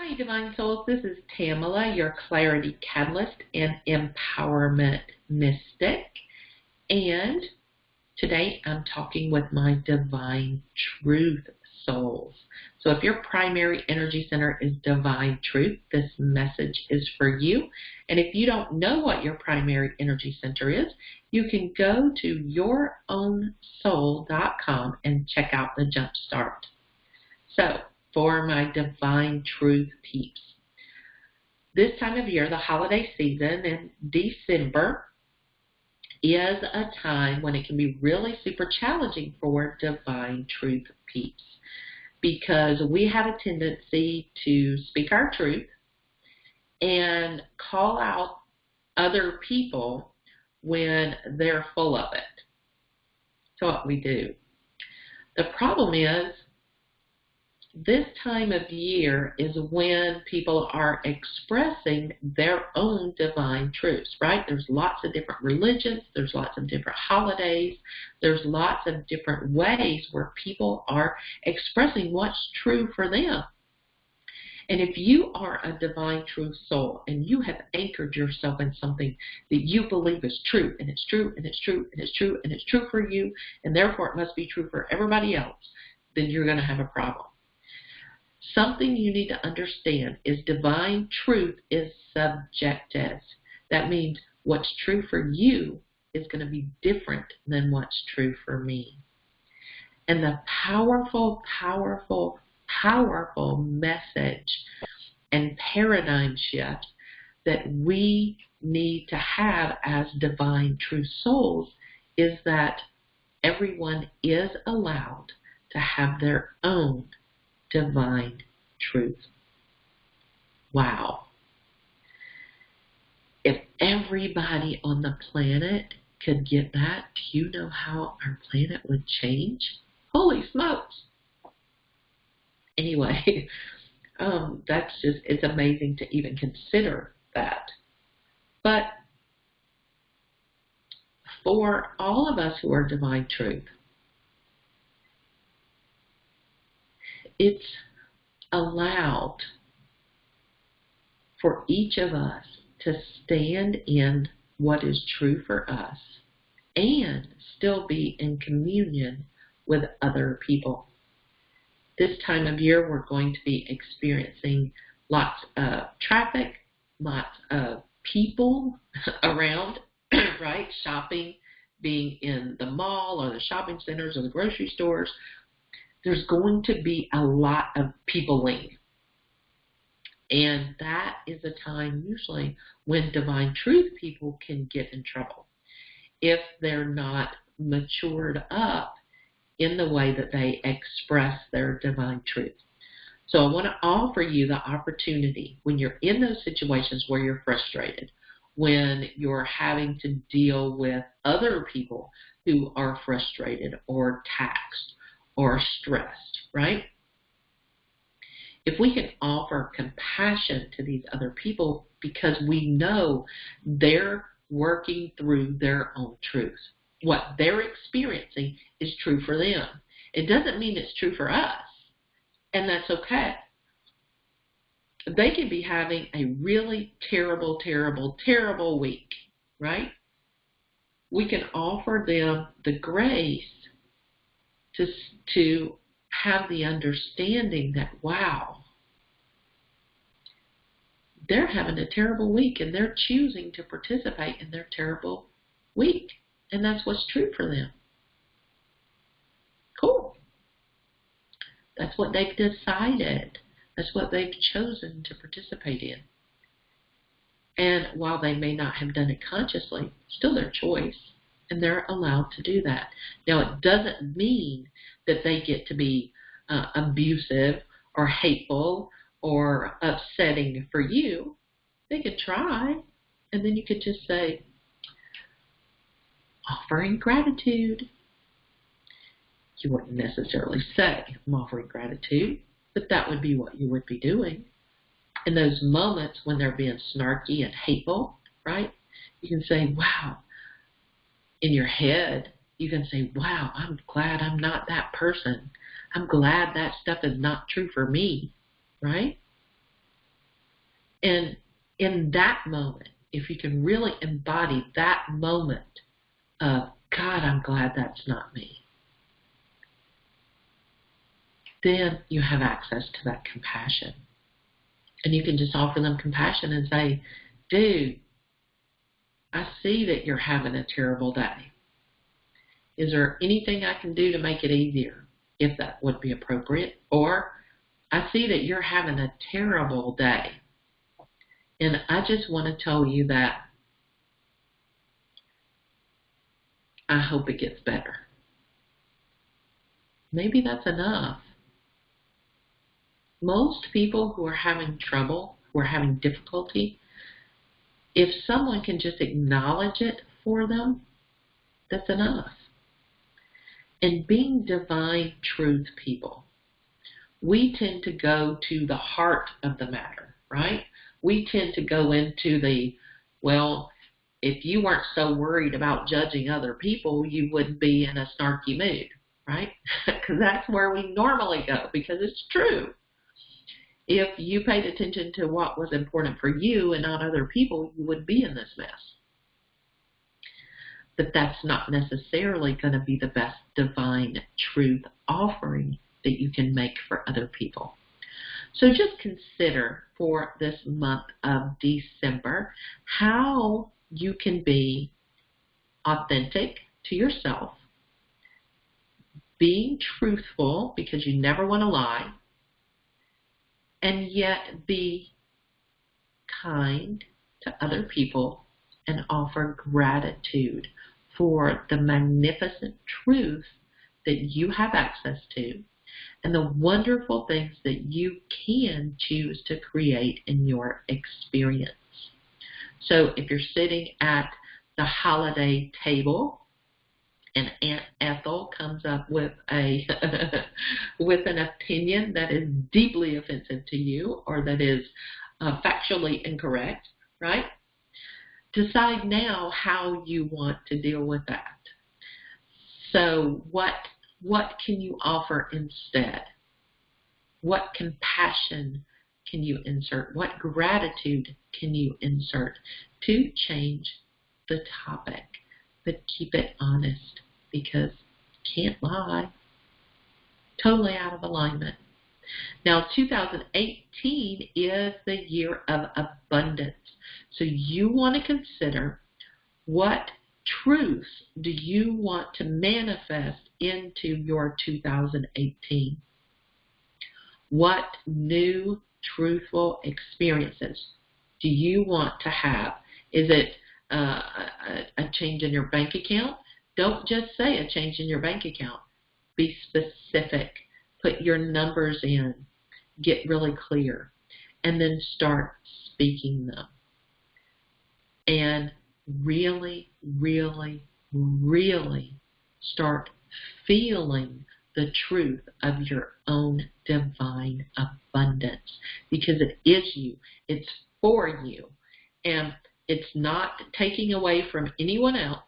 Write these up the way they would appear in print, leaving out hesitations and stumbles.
Hi, Divine Souls. This is Tamala, your Clarity Catalyst and Empowerment Mystic. And today I'm talking with my Divine Truth Souls. So if your primary energy center is Divine Truth, this message is for you. And if you don't know what your primary energy center is, you can go to yourownsoul.com and check out the Jumpstart. So, for my Divine Truth peeps, this time of year, the holiday season in December, is a time when it can be really super challenging for Divine Truth peeps because we have a tendency to speak our truth and call out other people when they're full of it. So what we do. The problem is, this time of year is when people are expressing their own divine truths, right? There's lots of different religions, there's lots of different holidays, there's lots of different ways where people are expressing what's true for them. And if you are a divine truth soul and you have anchored yourself in something that you believe is true, and it's true, and it's true, and it's true, and it's true for you, and therefore it must be true for everybody else, then you're going to have a problem. Something you need to understand is divine truth is subjective. That means what's true for you is going to be different than what's true for me. And the powerful, powerful, powerful message and paradigm shift that we need to have as divine true souls is that everyone is allowed to have their own divine truth. Wow. If everybody on the planet could get that, do you know how our planet would change? Holy smokes. Anyway, it's amazing to even consider that. But for all of us who are divine truth, it's allowed for each of us to stand in what is true for us and still be in communion with other people. This time of year, we're going to be experiencing lots of traffic, lots of people around, right? Shopping, being in the mall or the shopping centers or the grocery stores. There's going to be a lot of peopling. And that is a time usually when divine truth people can get in trouble if they're not matured up in the way that they express their divine truth. So I want to offer you the opportunity when you're in those situations where you're frustrated, when you're having to deal with other people who are frustrated or taxed or stressed, right? If we can offer compassion to these other people because we know they're working through their own truth. What they're experiencing is true for them. It doesn't mean it's true for us, and that's okay. They can be having a really terrible, terrible, terrible week, right? We can offer them the grace to have the understanding that, wow, they're having a terrible week and they're choosing to participate in their terrible week. And that's what's true for them. Cool. That's what they've decided. That's what they've chosen to participate in. And while they may not have done it consciously, still their choice. And they're allowed to do that. Now, it doesn't mean that they get to be abusive or hateful or upsetting for you. They could try, and then you could just say, offering gratitude. You wouldn't necessarily say, I'm offering gratitude, but that would be what you would be doing. In those moments when they're being snarky and hateful, right? You can say, wow. In your head, you can say, wow, I'm glad I'm not that person. I'm glad that stuff is not true for me, right? And in that moment, if you can really embody that moment of, God, I'm glad that's not me, then you have access to that compassion. And you can just offer them compassion and say, dude, I see that you're having a terrible day. Is there anything I can do to make it easier, if that would be appropriate? Or, I see that you're having a terrible day, and I just want to tell you that I hope it gets better. Maybe that's enough. Most people who are having trouble, who are having difficulty, if someone can just acknowledge it for them, that's enough. And being divine truth people, we tend to go to the heart of the matter, right? We tend to go into the, well, if you weren't so worried about judging other people, you wouldn't be in a snarky mood, right? Because that's where we normally go, because it's true. If you paid attention to what was important for you and not other people, you wouldn't be in this mess. But that's not necessarily going to be the best divine truth offering that you can make for other people. So just consider for this month of December how you can be authentic to yourself, being truthful because you never want to lie, and yet be kind to other people and offer gratitude for the magnificent truth that you have access to and the wonderful things that you can choose to create in your experience. So if you're sitting at the holiday table and Aunt Ethel comes up with a with an opinion that is deeply offensive to you or that is factually incorrect, right? Decide now how you want to deal with that. So what can you offer instead? What compassion can you insert? What gratitude can you insert to change the topic? But keep it honest, because can't lie. Totally out of alignment. Now, 2018 is the year of abundance. So you want to consider, what truths do you want to manifest into your 2018? What new truthful experiences do you want to have? Is it a change in your bank account? Don't just say a change in your bank account. Be specific. Put your numbers in. Get really clear. And then start speaking them. And really, really, really start feeling the truth of your own divine abundance. Because it is you. It's for you. And it's not taking away from anyone else.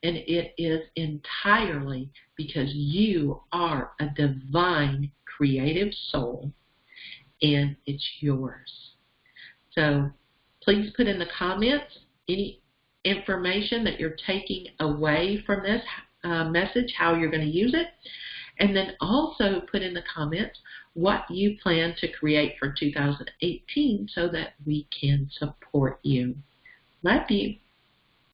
And it is entirely because you are a divine creative soul and it's yours. So please put in the comments any information that you're taking away from this message, how you're going to use it. And then also put in the comments what you plan to create for 2018 so that we can support you. Love you.